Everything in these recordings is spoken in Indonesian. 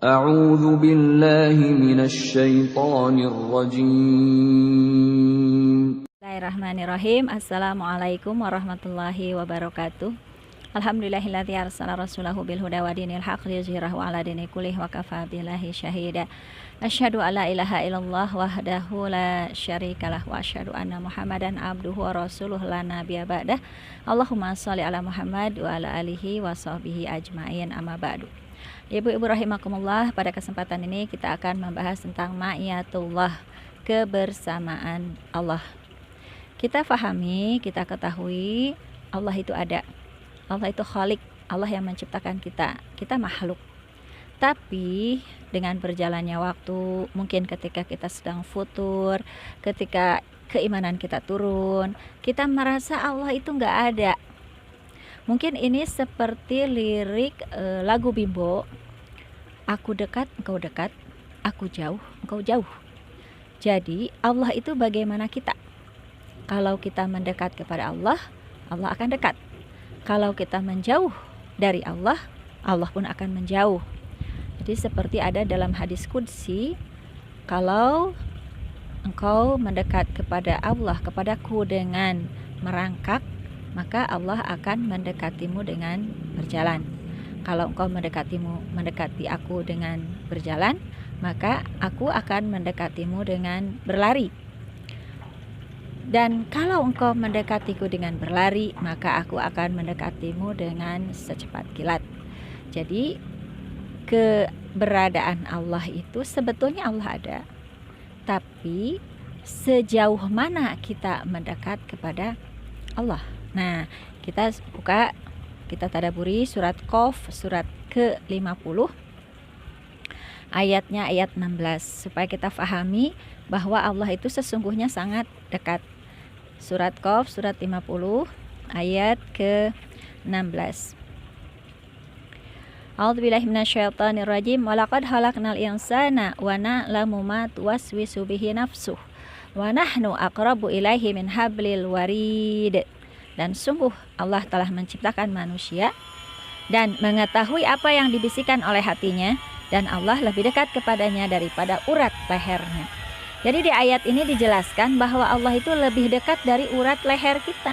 أعوذ بالله من الشيطان الرجيم. Bismillahirrahmanirrahim. Assalamualaikum warahmatullahi wabarakatuh. Alhamdulillahilladzi arsala rasulahu bil huda wa dinil haqq liyuzhirahu 'ala dini kullih wa kafaa billahi syahida. Asyhadu alla ilaha illallah wahdahu la syarikalah wa asyhadu anna Muhammadan abduhu wa rasuluhu la nabiyya ba'dah. Allahumma shalli ala Muhammad wa ala alihi wa sahbihi ajmain, amma ba'du. Ibu-ibu rahimakumullah, pada kesempatan ini kita akan membahas tentang ma'iyatullah, kebersamaan Allah. Kita fahami, kita ketahui Allah itu ada. Allah itu khalik, Allah yang menciptakan kita. Kita makhluk. Tapi dengan berjalannya waktu, mungkin ketika kita sedang futur, ketika keimanan kita turun, kita merasa Allah itu nggak ada. Mungkin ini seperti lirik lagu Bimbo, aku dekat, engkau dekat, aku jauh, engkau jauh. Jadi Allah itu bagaimana kita? Kalau kita mendekat kepada Allah, Allah akan dekat. Kalau kita menjauh dari Allah, Allah pun akan menjauh. Jadi seperti ada dalam hadis qudsi, kalau engkau mendekat kepada Allah, kepadaku dengan merangkak, maka Allah akan mendekatimu dengan berjalan. Kalau engkau mendekati aku dengan berjalan, maka aku akan mendekatimu dengan berlari. Dan kalau engkau mendekatiku dengan berlari, maka aku akan mendekatimu dengan secepat kilat. Jadi keberadaan Allah itu sebetulnya Allah ada. Tapi sejauh mana kita mendekat kepada Allah? Nah, kita buka, kita tadaburi surat Qaf, surat ke-50, ayatnya ayat 16, supaya kita fahami bahwa Allah itu sesungguhnya sangat dekat. Surat Qaf, surat 50, ayat ke-16. A'udzubillahi minasyaitonirrajim. Walaqad khalaqnal insana wa na'lamu ma tuwaswisu bihi nafsuh wa nahnu aqrabu ilaihi min hablil warid. Dan sungguh Allah telah menciptakan manusia dan mengetahui apa yang dibisikkan oleh hatinya, dan Allah lebih dekat kepadanya daripada urat lehernya. Jadi di ayat ini dijelaskan bahwa Allah itu lebih dekat dari urat leher kita.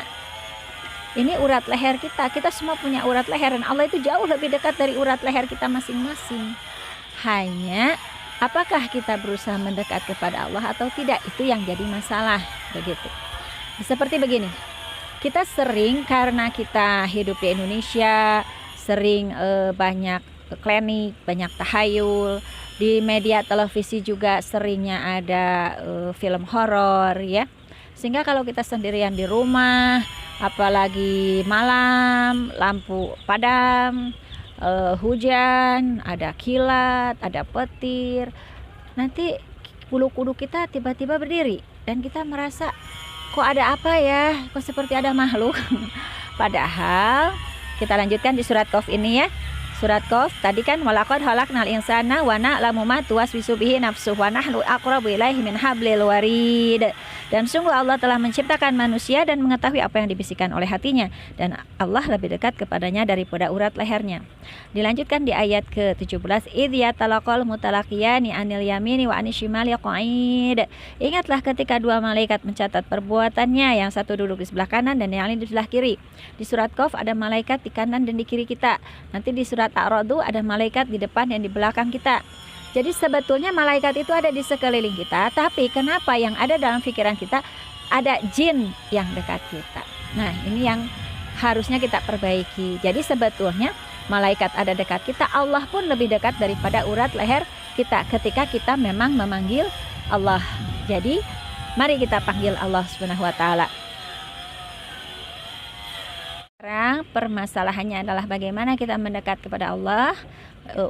Ini urat leher kita, kita semua punya urat leher, dan Allah itu jauh lebih dekat dari urat leher kita masing-masing. Hanya apakah kita berusaha mendekat kepada Allah atau tidak, itu yang jadi masalah, begitu. Seperti begini, kita sering, karena kita hidup di Indonesia, sering banyak klinik, banyak tahayul. Di media televisi juga seringnya ada film horor, ya. Sehingga kalau kita sendirian di rumah, apalagi malam, lampu padam, hujan, ada kilat, ada petir, nanti bulu kuduk kita tiba-tiba berdiri dan kita merasa, kok ada apa ya, kok seperti ada makhluk. Padahal kita lanjutkan di surat Qaf ini, ya. Surat Qaf tadi kan, walaqad khalaqnal insana wa na'lamu ma tuwaswisu bihi nafsuhu wa nahnu aqrabu ilaihi min hablil warid. Dan sungguh Allah telah menciptakan manusia dan mengetahui apa yang dibisikkan oleh hatinya, dan Allah lebih dekat kepadanya daripada urat lehernya. Dilanjutkan di ayat ke-17, idh yatalaqal mutalaqiyani anil yamini wa anil shimali qa'id. Ingatlah ketika dua malaikat mencatat perbuatannya, yang satu duduk di sebelah kanan dan yang lain di sebelah kiri. Di surat Qaf ada malaikat di kanan dan di kiri kita. Nanti di surat A'radu ada malaikat di depan dan di belakang kita. Jadi sebetulnya malaikat itu ada di sekeliling kita, tapi kenapa yang ada dalam pikiran kita ada jin yang dekat kita? Nah, ini yang harusnya kita perbaiki. Jadi sebetulnya malaikat ada dekat kita, Allah pun lebih dekat daripada urat leher kita ketika kita memang memanggil Allah. Jadi mari kita panggil Allah Subhanahu wa taala. Sekarang permasalahannya adalah bagaimana kita mendekat kepada Allah,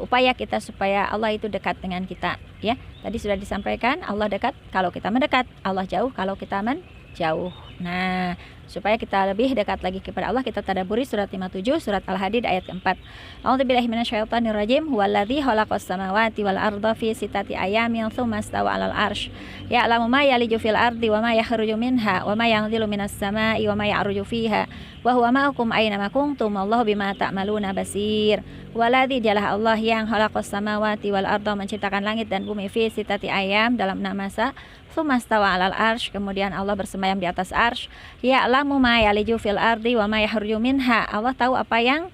upaya kita supaya Allah itu dekat dengan kita, ya. Tadi sudah disampaikan, Allah dekat kalau kita mendekat, Allah jauh kalau kita menjauh. Nah, supaya kita lebih dekat lagi kepada Allah, kita tadabburi surat 57, surat Al-Hadid ayat keempat. A'udzubillahi minasyaitonirrajim. Huwallazi khalaqas samawati wal arda fi sittati ayamin tsumma istawa 'alal arsy. Ya'lamu ma yaliju fil ardi wa ma yakhruju minha wa ma yanzilu minas samai wa ma ya'ruju fiha wa huwa ma'akum aina ma kuntum wallahu bima ta'maluna basir. Waladzi dialah Allah yang khalaqas samawati wal arda, menciptakan langit dan bumi, fi sittati ayam, dalam 6 masa, tsumastawa 'alal arsy, kemudian Allah bersemayam di atas arsy. Ya'lamu ma yaliju fil ardi wa ma yakhruju minha, Allah tahu apa yang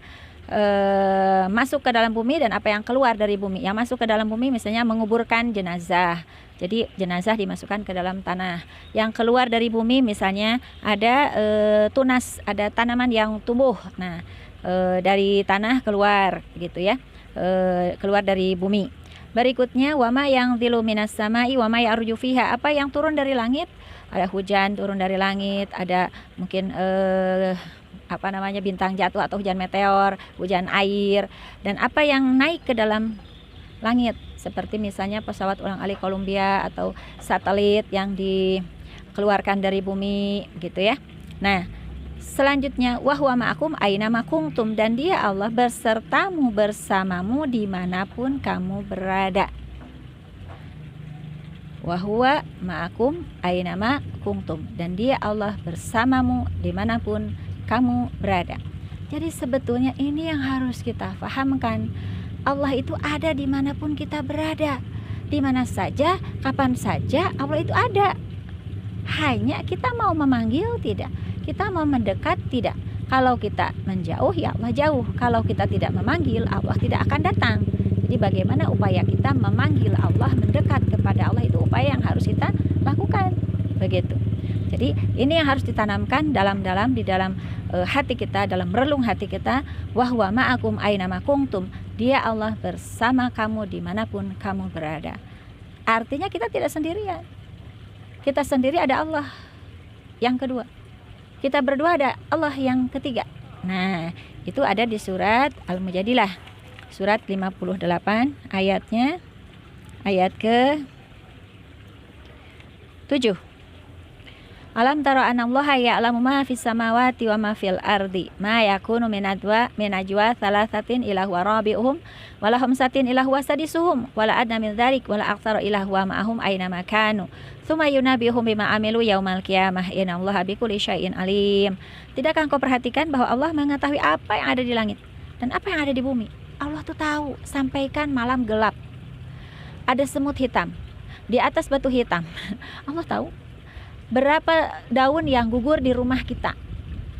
masuk ke dalam bumi dan apa yang keluar dari bumi. Yang masuk ke dalam bumi misalnya menguburkan jenazah, jadi jenazah dimasukkan ke dalam tanah. Yang keluar dari bumi misalnya ada tunas, ada tanaman yang tumbuh, nah dari tanah keluar gitu ya, keluar dari bumi. Berikutnya wama yang zilu minas samai wama ya'ruju fiha, apa yang turun dari langit, ada hujan turun dari langit, ada mungkin bintang jatuh atau hujan meteor, hujan air, dan apa yang naik ke dalam langit seperti misalnya pesawat ulang-alik Columbia atau satelit yang dikeluarkan dari bumi gitu ya. Nah, selanjutnya wahwa ma'akum aina ma kuntum, dan dia Allah bersertamu, bersamamu dimanapun kamu berada. Wahwa ma'akum aina ma kuntum, dan dia Allah bersamamu dimanapun kamu berada. Jadi sebetulnya ini yang harus kita pahamkan. Allah itu ada dimanapun kita berada, dimana saja, kapan saja Allah itu ada. Hanya kita mau memanggil tidak, kita mau mendekat tidak. Kalau kita menjauh ya Allah jauh, kalau kita tidak memanggil Allah tidak akan datang. Jadi bagaimana upaya kita memanggil Allah, mendekat kepada Allah, itu upaya yang harus kita lakukan. Begitu. Jadi ini yang harus ditanamkan di dalam hati kita, dalam relung hati kita. Wahwa ma'akum aina ma kuntum, dia Allah bersama kamu dimanapun kamu berada. Artinya kita tidak sendirian. Kita sendiri ada Allah yang kedua, kita berdua ada Allah yang ketiga. Nah, itu ada di surat Al-Mujadilah, surat 58 ayatnya, ayat ke 7. Alam tara anallaha ya'lamu ma fis samawati wa ma fil ardi ma yakunu min najwa thalathatin illa huwa rabi'uhum wa la khamsatin illa huwa sadisuhum wa la adna min dzalik wa la aktsara illa huwa ma'ahum aina ma kanu tsumma yunabbi'uhum bima amilu yaumal qiyamah innallaha bikulli syai'in alim. Tidakkah engkau perhatikan bahwa Allah mengetahui apa yang ada di langit dan apa yang ada di bumi? Allah tuh tahu, sampaikan malam gelap ada semut hitam di atas batu hitam. Allah tahu berapa daun yang gugur di rumah kita,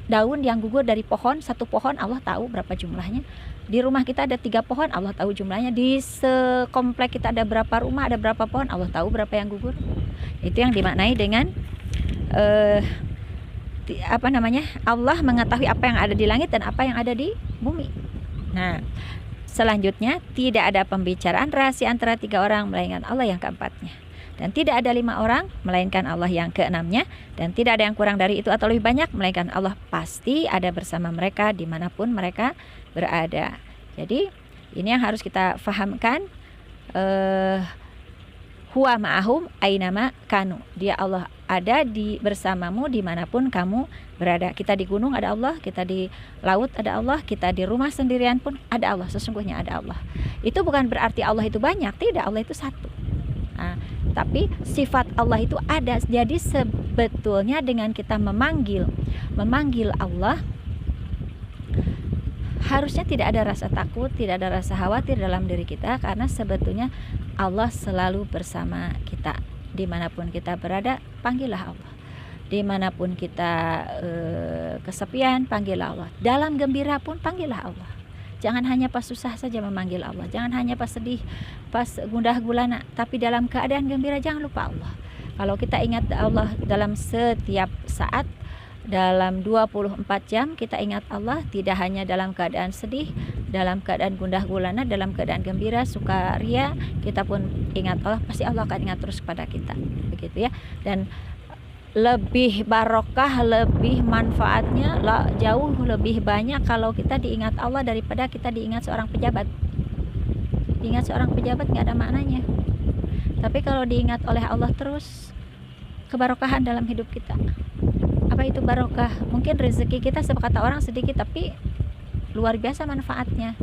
daun yang gugur dari pohon, satu pohon Allah tahu berapa jumlahnya. Di rumah kita ada 3 pohon, Allah tahu jumlahnya. Di sekomplek kita ada berapa rumah, ada berapa pohon, Allah tahu berapa yang gugur. Itu yang dimaknai dengan Allah mengetahui apa yang ada di langit dan apa yang ada di bumi. Nah, selanjutnya tidak ada pembicaraan rahasia antara 3 orang melainkan Allah yang keempatnya. Dan tidak ada 5 orang melainkan Allah yang keenamnya, dan tidak ada yang kurang dari itu atau lebih banyak melainkan Allah pasti ada bersama mereka dimanapun mereka berada. Jadi ini yang harus kita fahamkan. Huwa ma'ahum ainama kanu, dia Allah ada bersamamu dimanapun kamu berada. Kita di gunung ada Allah, kita di laut ada Allah, kita di rumah sendirian pun ada Allah. Sesungguhnya ada Allah. Itu bukan berarti Allah itu banyak, tidak, Allah itu satu. Nah, tapi sifat Allah itu ada. Jadi sebetulnya dengan kita memanggil Allah, harusnya tidak ada rasa takut, tidak ada rasa khawatir dalam diri kita, karena sebetulnya Allah selalu bersama kita. Dimanapun kita berada, panggillah Allah. Dimanapun kita kesepian, panggillah Allah. Dalam gembira pun panggillah Allah. Jangan hanya pas susah saja memanggil Allah, jangan hanya pas sedih, pas gundah gulana, tapi dalam keadaan gembira jangan lupa Allah. Kalau kita ingat Allah dalam setiap saat, dalam 24 jam kita ingat Allah, tidak hanya dalam keadaan sedih, dalam keadaan gundah gulana, dalam keadaan gembira, sukaria, kita pun ingat Allah, pasti Allah akan ingat terus kepada kita. Begitu ya. Dan lebih barokah, lebih manfaatnya, jauh lebih banyak kalau kita diingat Allah daripada kita diingat seorang pejabat. Diingat seorang pejabat nggak ada maknanya. Tapi kalau diingat oleh Allah terus, kebarokahan dalam hidup kita. Apa itu barokah? Mungkin rezeki kita kata orang sedikit, tapi luar biasa manfaatnya.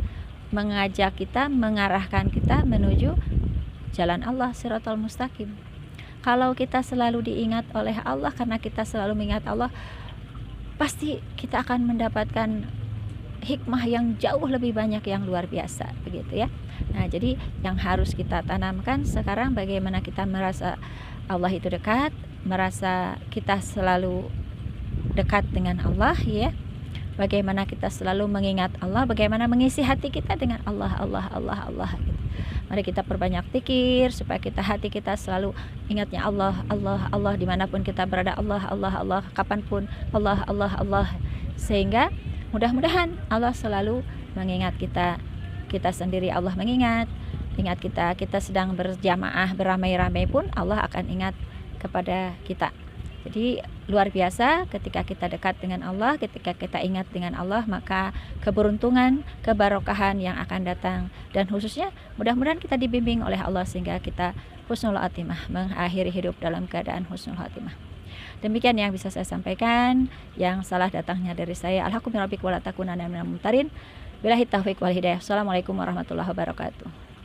Mengajak kita, mengarahkan kita menuju jalan Allah, Shiratal Mustaqim. Kalau kita selalu diingat oleh Allah, karena kita selalu mengingat Allah, pasti kita akan mendapatkan hikmah yang jauh lebih banyak yang luar biasa begitu ya. Nah, jadi yang harus kita tanamkan sekarang bagaimana kita merasa Allah itu dekat, merasa kita selalu dekat dengan Allah ya. Bagaimana kita selalu mengingat Allah, bagaimana mengisi hati kita dengan Allah, Allah, Allah, Allah gitu. Mari kita perbanyak zikir supaya hati kita selalu ingatnya Allah, Allah, Allah dimanapun kita berada, Allah, Allah, Allah, kapanpun Allah, Allah, Allah, sehingga mudah-mudahan Allah selalu mengingat kita, kita sendiri Allah mengingat, ingat kita sedang berjamaah beramai-ramai pun Allah akan ingat kepada kita. Jadi luar biasa ketika kita dekat dengan Allah, ketika kita ingat dengan Allah, maka keberuntungan, kebarokahan yang akan datang, dan khususnya mudah-mudahan kita dibimbing oleh Allah sehingga kita husnul khatimah, mengakhiri hidup dalam keadaan husnul khatimah. Demikian yang bisa saya sampaikan. Yang salah datangnya dari saya. Alhamdulillah wa la takunanna minal mumtarin. Billahi taufiq wal hidayah. Assalamualaikum warahmatullahi wabarakatuh.